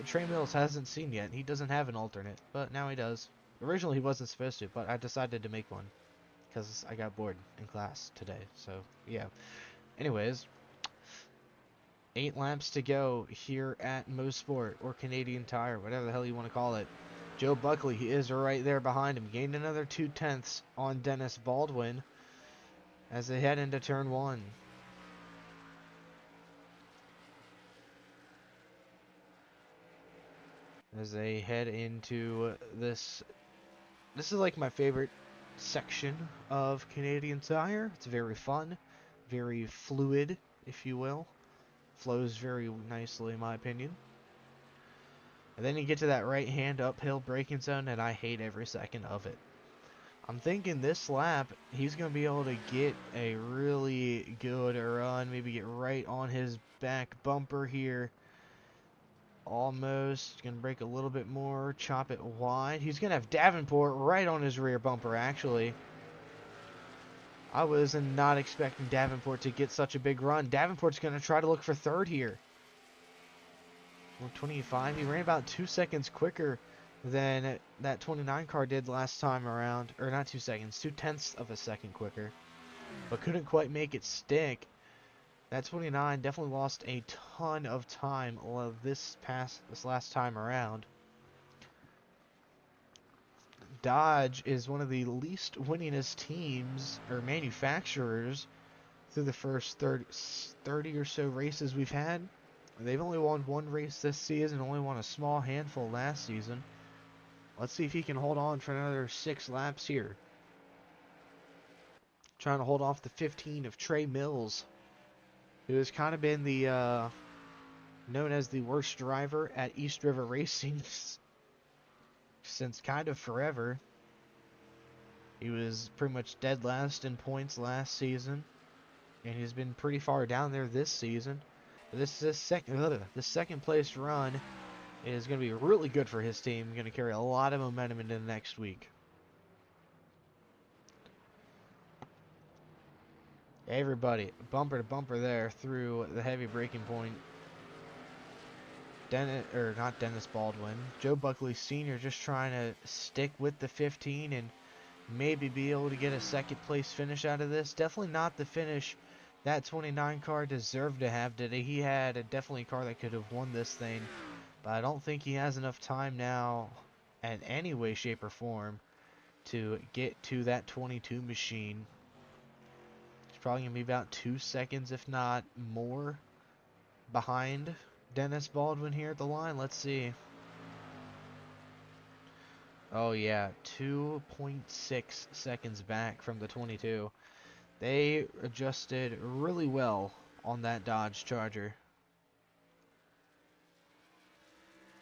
Trey Mills hasn't seen yet. He doesn't have an alternate, but now he does. Originally he wasn't supposed to, but I decided to make one because I got bored in class today. So yeah. Anyways, 8 laps to go here at Mosport or Canadian Tire, whatever the hell you want to call it. Joe Buckley, he is right there behind him. Gained another 2/10 on Dennis Baldwin as they head into turn 1. As they head into this is like my favorite section of Canadian Tire. It's very fun, very fluid, if you will. Flows very nicely in my opinion. And then you get to that right hand uphill braking zone and I hate every second of it. I'm thinking this lap he's going to be able to get a really good run, maybe get right on his back bumper here. Almost going to brake a little bit more, chop it wide. He's going to have Davenport right on his rear bumper, actually. I was not expecting Davenport to get such a big run. Davenport's going to try to look for third here. 125, he ran about 2 seconds quicker than that 29 car did last time around. Or not 2 seconds, 2/10 of a second quicker. But couldn't quite make it stick. That 29 definitely lost a ton of time this last time around. Dodge is one of the least winningest teams or manufacturers through the first 30 or so races we've had. They've only won 1 race this season, only won a small handful last season. Let's see if he can hold on for another 6 laps here. Trying to hold off the 15 of Trey Mills, who has kind of been the known as the worst driver at East River Racing since kind of forever. He was pretty much dead last in points last season, and he's been pretty far down there this season. This second place run is going to be really good for his team. Going to carry a lot of momentum into the next week. Everybody, bumper to bumper there through the heavy braking point. Not Dennis Baldwin. Joe Buckley Sr. just trying to stick with the 15 and maybe be able to get a second place finish out of this. Definitely not the finish that 29 car deserved to have today. He had definitely a car that could have won this thing, but I don't think he has enough time now in any way, shape, or form to get to that 22 machine. It's probably going to be about 2 seconds, if not more, behind Dennis Baldwin here at the line. Let's see. Oh yeah, 2.6 seconds back from the 22. They adjusted really well on that Dodge Charger.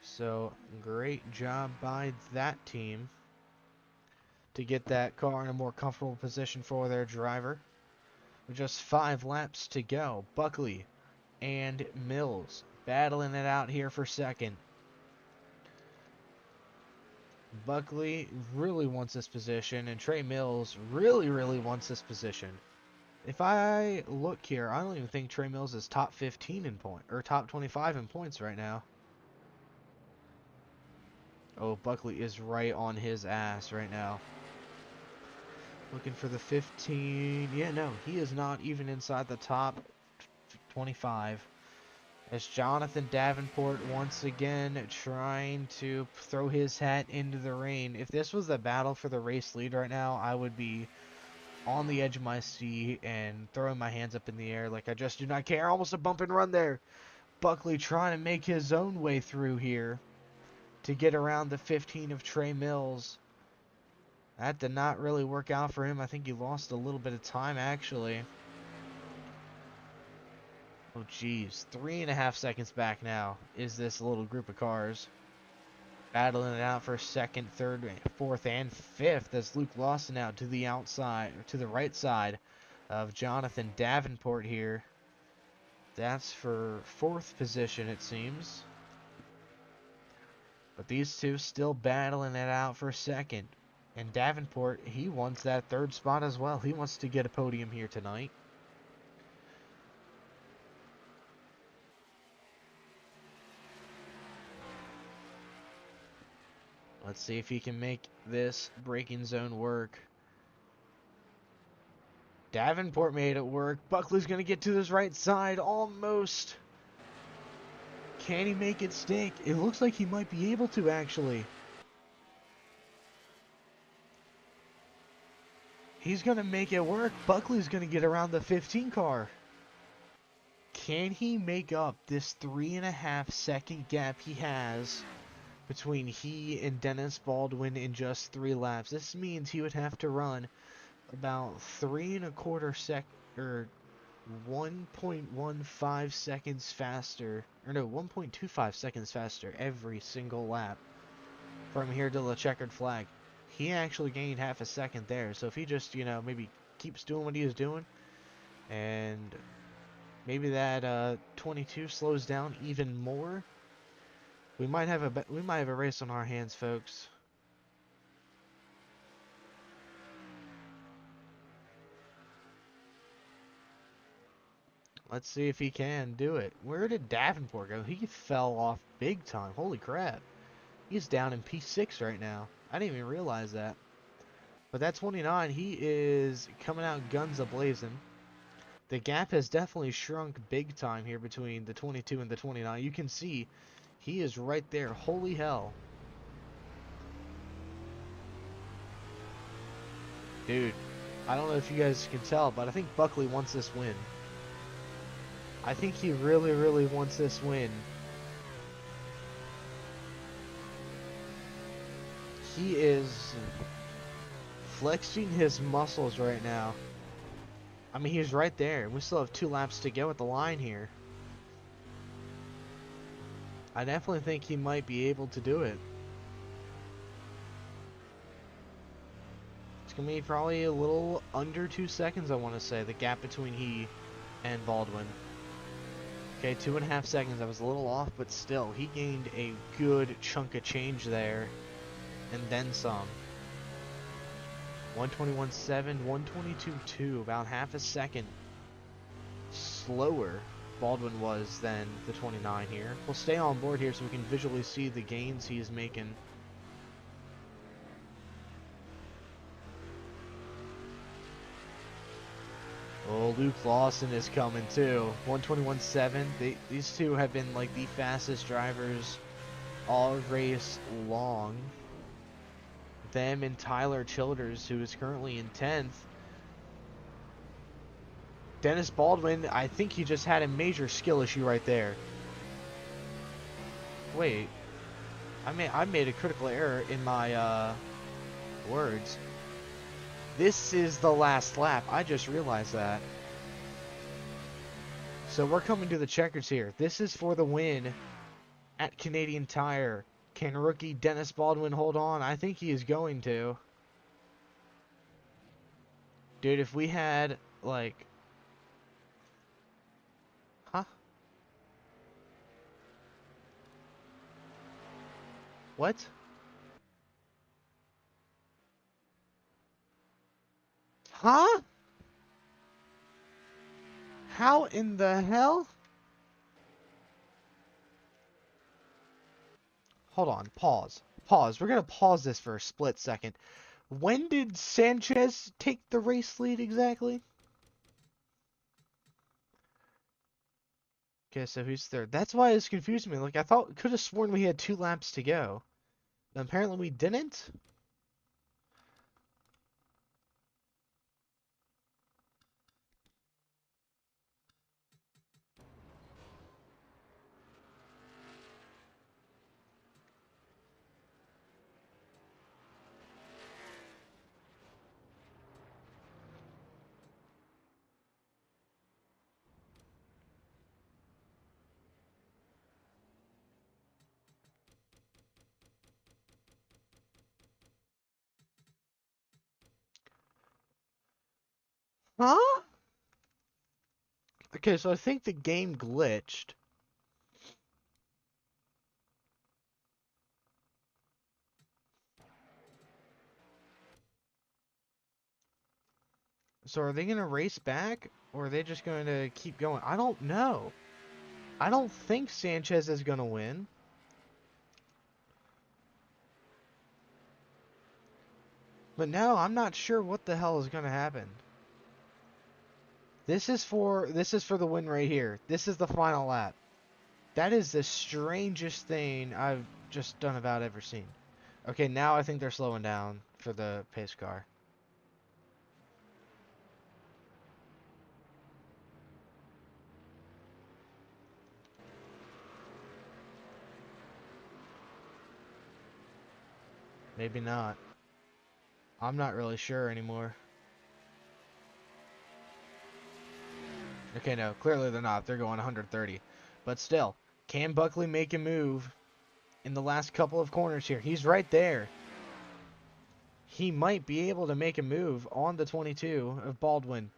So, great job by that team to get that car in a more comfortable position for their driver. With just 5 laps to go, Buckley and Mills battling it out here for second. Buckley really wants this position, and Trey Mills really, really wants this position. If I look here, I don't even think Trey Mills is top 15 in point, or top 25 in points right now. Oh, Buckley is right on his ass right now. Looking for the 15. Yeah, no, he is not even inside the top 25. As Jonathan Davenport once again trying to throw his hat into the ring. If this was the battle for the race lead right now, I would be on the edge of my seat and throwing my hands up in the air like I just do not care. Almost a bump and run there. Buckley trying to make his own way through here to get around the 15 of Trey Mills. That did not really work out for him. I think he lost a little bit of time, actually. Oh, geez. 3.5 seconds back now is this little group of cars. Battling it out for second, third, fourth, and fifth as Luke Lawson out to the outside, or to the right side of Jonathan Davenport here. That's for 4th position, it seems. But these two still battling it out for second. And Davenport, he wants that 3rd spot as well. He wants to get a podium here tonight. Let's see if he can make this braking zone work. Davenport made it work. Buckley's going to get to his right side almost. Can he make it stick? It looks like he might be able to, actually. He's going to make it work. Buckley's going to get around the 15 car. Can he make up this 3.5 second gap he has between he and Dennis Baldwin in just 3 laps? This means he would have to run about 3.25 or 1.15 seconds faster, or no, 1.25 seconds faster every single lap from here to the checkered flag. He actually gained half a second there, so if he just, maybe keeps doing what he is doing, and maybe that 22 slows down even more, we might have a race on our hands, folks. Let's see if he can do it. Where did Davenport go? He fell off big time. Holy crap. He's down in P6 right now. I didn't even realize that. But that 29, he is coming out guns a-blazing. The gap has definitely shrunk big time here between the 22 and the 29. You can see he is right there. Holy hell. Dude, I don't know if you guys can tell, but I think Buckley wants this win. I think he really, really wants this win. He is flexing his muscles right now. I mean, he's right there. We still have 2 laps to go at the line here. I definitely think he might be able to do it. It's going to be probably a little under 2 seconds, I want to say, the gap between he and Baldwin. Okay, 2.5 seconds. I was a little off, but still, he gained a good chunk of change there. And then some. 121.7, 122.2, about half a second slower Baldwin was than the 29 here. We'll stay on board here so we can visually see the gains he is making. Oh, Luke Lawson is coming too. 121.7. These two have been like the fastest drivers all race long. Them and Tyler Childers, who is currently in 10th. Dennis Baldwin, I think he just had a major skill issue right there. Wait, I made a critical error in my words. This is the last lap. I just realized that. So we're coming to the checkers here. This is for the win at Canadian Tire. Can rookie Dennis Baldwin hold on? I think he is going to. Dude, if we had, like... Huh? What? Huh? How in the hell? Hold on, pause. Pause. We're gonna pause this for a split second. When did Sanchez take the race lead exactly? Okay, so who's third? That's why it's confusing me. Like, I could have sworn we had 2 laps to go. But apparently we didn't? Huh? Okay, so I think the game glitched. So are they going to race back? Or are they just going to keep going? I don't know. I don't think Sanchez is going to win. But no, I'm not sure what the hell is going to happen. This is for the win right here. This is the final lap. That is the strangest thing I've just done about ever seen. Okay, now I think they're slowing down for the pace car. Maybe not. I'm not really sure anymore. Okay, no, clearly they're not. They're going 130. But still, can Buckley make a move in the last couple of corners here? He's right there. He might be able to make a move on the 22 of Baldwin.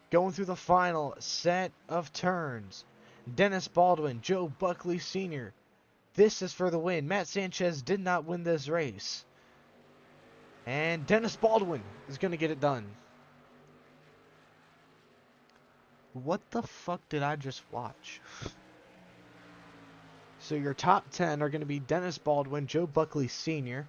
Going through the final set of turns. Dennis Baldwin, Joe Buckley Sr. This is for the win. Matt Sanchez did not win this race. And Dennis Baldwin is going to get it done. What the fuck did I just watch? So your top 10 are going to be Dennis Baldwin, Joe Buckley Sr.,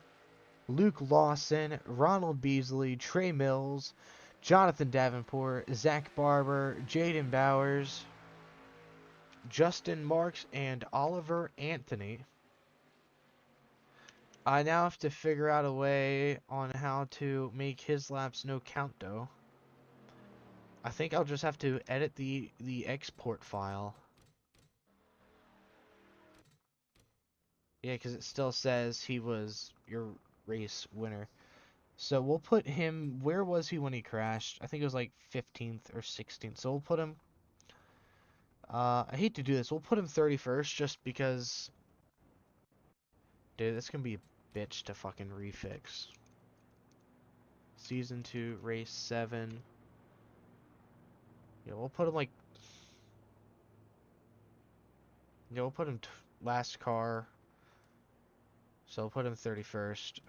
Luke Lawson, Ronald Beasley, Trey Mills, Jonathan Davenport, Zach Barber, Jaden Bowers, Justin Marks, and Oliver Anthony. I now have to figure out a way on how to make his laps no count though. I think I'll just have to edit the export file. Yeah, because it still says he was your race winner. So we'll put him, where was he when he crashed? I think it was like 15th or 16th. So we'll put him, I hate to do this, we'll put him 31st just because, dude, that's going to be a bitch to fucking refix. Season 2, race 7. Yeah, we'll put him like, yeah, we'll put him last car. So we'll put him 31st.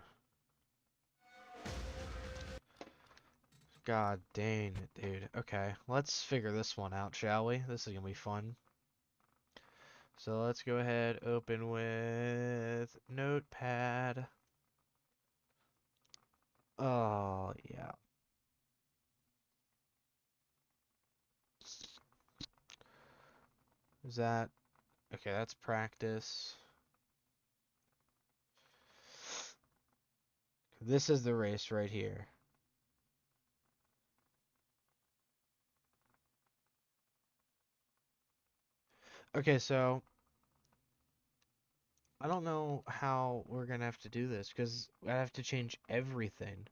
God dang it, dude. Okay, let's figure this one out, shall we? This is gonna be fun. So let's go ahead, open with Notepad. Oh, yeah. Is that... Okay, that's practice. This is the race right here. Okay, so I don't know how we're gonna have to do this because I have to change everything.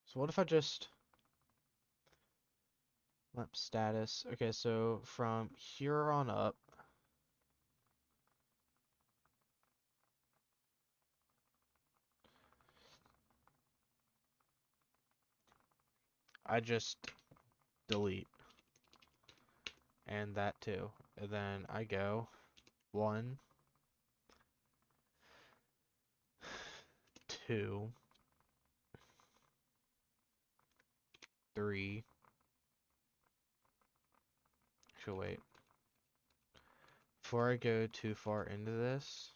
So what if I just lap status? Okay, so from here on up, I just delete and that too. And then I go 1, 2, 3. Actually, wait. Before I go too far into this,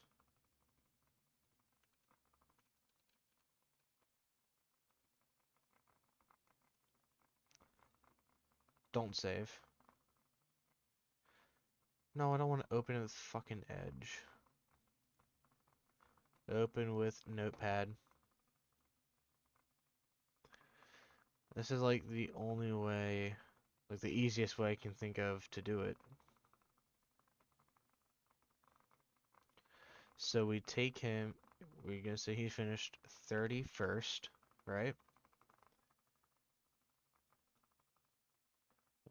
don't save. No, I don't want to open it with fucking Edge. Open with Notepad. This is like the only way, like the easiest way I can think of to do it. So we take him, we're gonna say he finished 31st, right?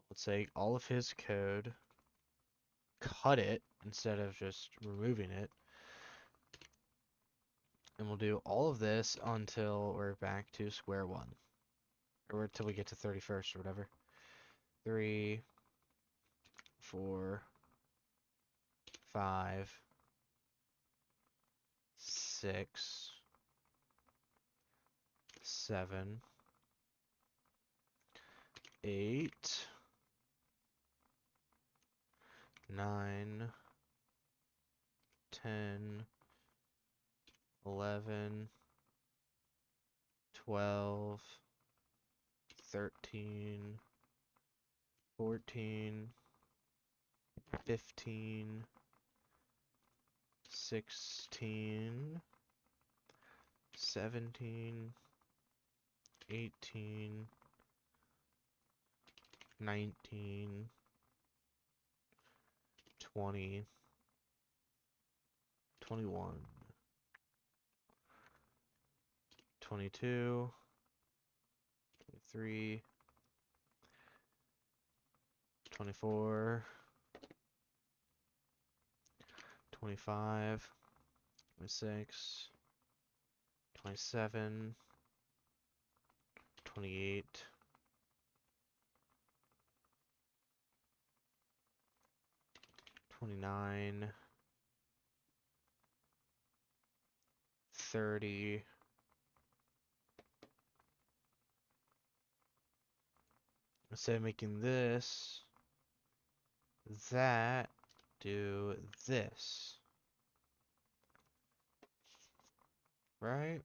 Let's say all of his code, cut it instead of just removing it. And we'll do all of this until we're back to square one. Or until we get to 31st or whatever. 3, 4, 5, 6, 7, 8, 9, 10, 11, 12, 13, 14, 15, 16, 17, 18, 19, 20, 21, 22, 23, 24, 25, 26, 27, 28, 29, 30, instead of making this, that, do this. Right?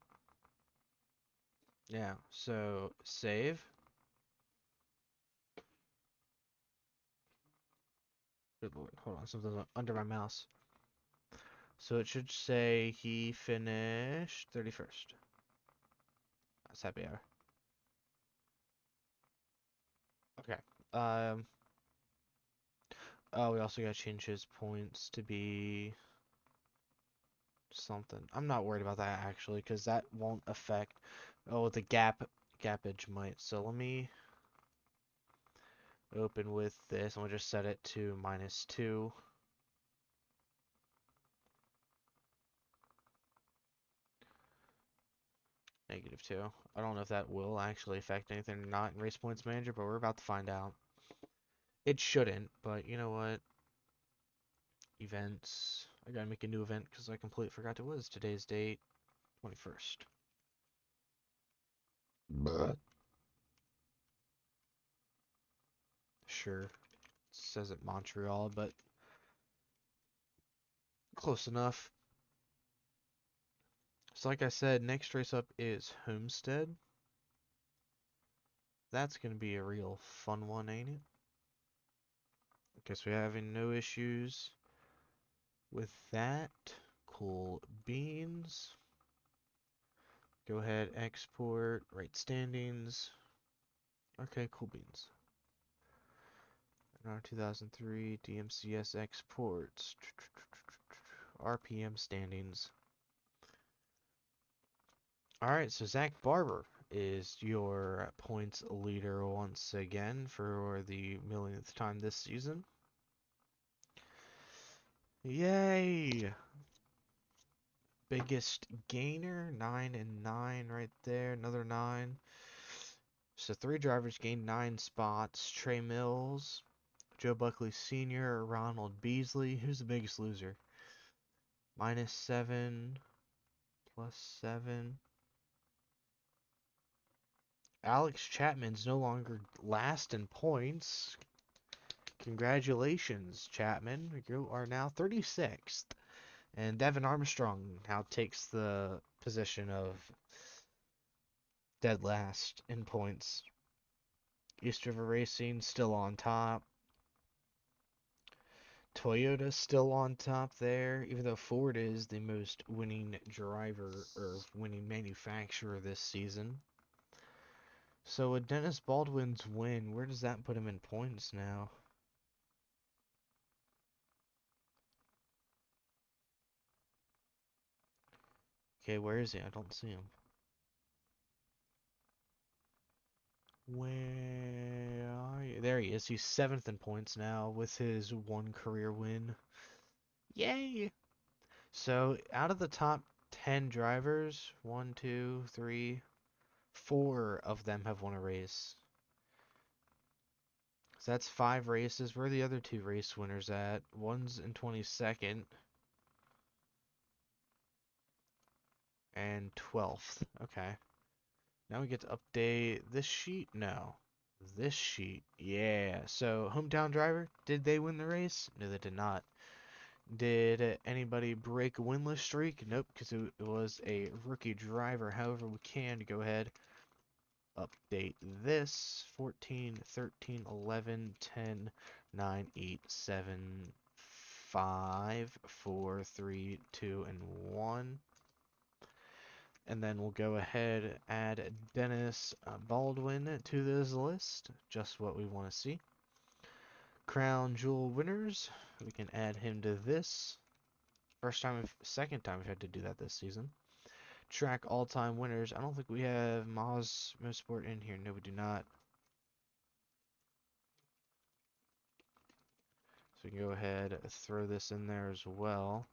Yeah, so save. Good lord, hold on, something's under my mouse. So it should say he finished 31st. That's happy hour. Okay. Oh, we also gotta change his points to be something. I'm not worried about that actually, because that won't affect. Oh, the gapage might. So let me open with this, and we'll just set it to -2. -2. I don't know if that will actually affect anything or not in Race Points Manager, but we're about to find out. It shouldn't, but you know what? Events. I gotta make a new event because I completely forgot it was today's date, 21st. But sure, it says it Montreal, but close enough. So like I said, next race up is Homestead. That's gonna be a real fun one, ain't it? Guess we're having no issues with that. Cool beans. Go ahead, export, right standings. Okay, cool beans. R 2003 DMCS exports. RPM standings. Alright, so Zach Barber is your points leader once again for the millionth time this season. Yay! Biggest gainer, 9 and 9 right there, another 9. So 3 drivers gained 9 spots. Trey Mills, Joe Buckley Sr., Ronald Beasley. Who's the biggest loser? -7, +7. Alex Chapman's no longer last in points. Congratulations, Chapman. You are now 36th. And Devin Armstrong now takes the position of dead last in points. East River Racing still on top. Toyota's still on top there, even though Ford is the most winning driver or winning manufacturer this season. So with Dennis Baldwin's win, where does that put him in points now? Okay, where is he? I don't see him. Where are you? There he is. He's 7th in points now with his 1 career win. Yay! So out of the top 10 drivers, 1, 2, 3, 4 of them have won a race. So that's 5 races. Where are the other 2 race winners at? One's in 22nd and 12th. Okay. Now we get to update this sheet? No. This sheet. Yeah. So, hometown driver, did they win the race? No, they did not. Did anybody break a winless streak? Nope, because it was a rookie driver. However, we can go ahead, update this. 14, 13, 11, 10, 9, 8, 7, 5, 4, 3, 2, and 1. And then we'll go ahead add Dennis Baldwin to this list. Just what we want to see. Crown Jewel winners. We can add him to this. Second time we've had to do that this season. Track all-time winners. I don't think we have Mosport in here. No, we do not. So we can go ahead throw this in there as well.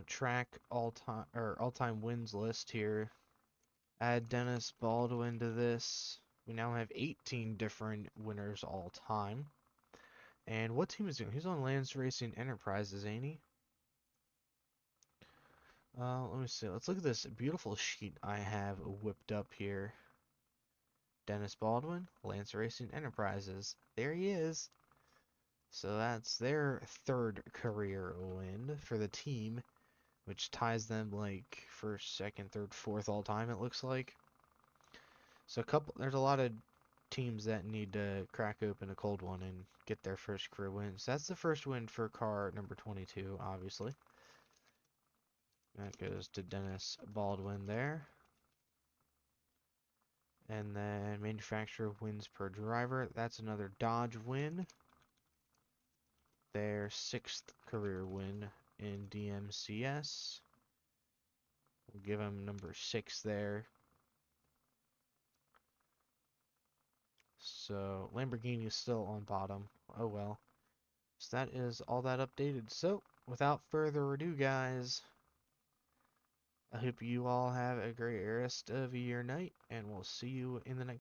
Track all-time wins list here. Add Dennis Baldwin to this. We now have 18 different winners all time. And what team is he on? He's on Lance Racing Enterprises, ain't he? Let me see. Let's look at this beautiful sheet I have whipped up here. Dennis Baldwin, Lance Racing Enterprises. There he is. So that's their 3rd career win for the team, which ties them like 1st, 2nd, 3rd, 4th all time, it looks like. So there's a lot of teams that need to crack open a cold one and get their first career win. So that's the first win for car number 22, obviously. That goes to Dennis Baldwin there. And then manufacturer wins per driver. That's another Dodge win. Their 6th career win in DMCS. We'll give him number 6 there. So Lamborghini is still on bottom. Oh well. So that is all that updated. So, without further ado, guys, I hope you all have a great rest of your night, and we'll see you in the next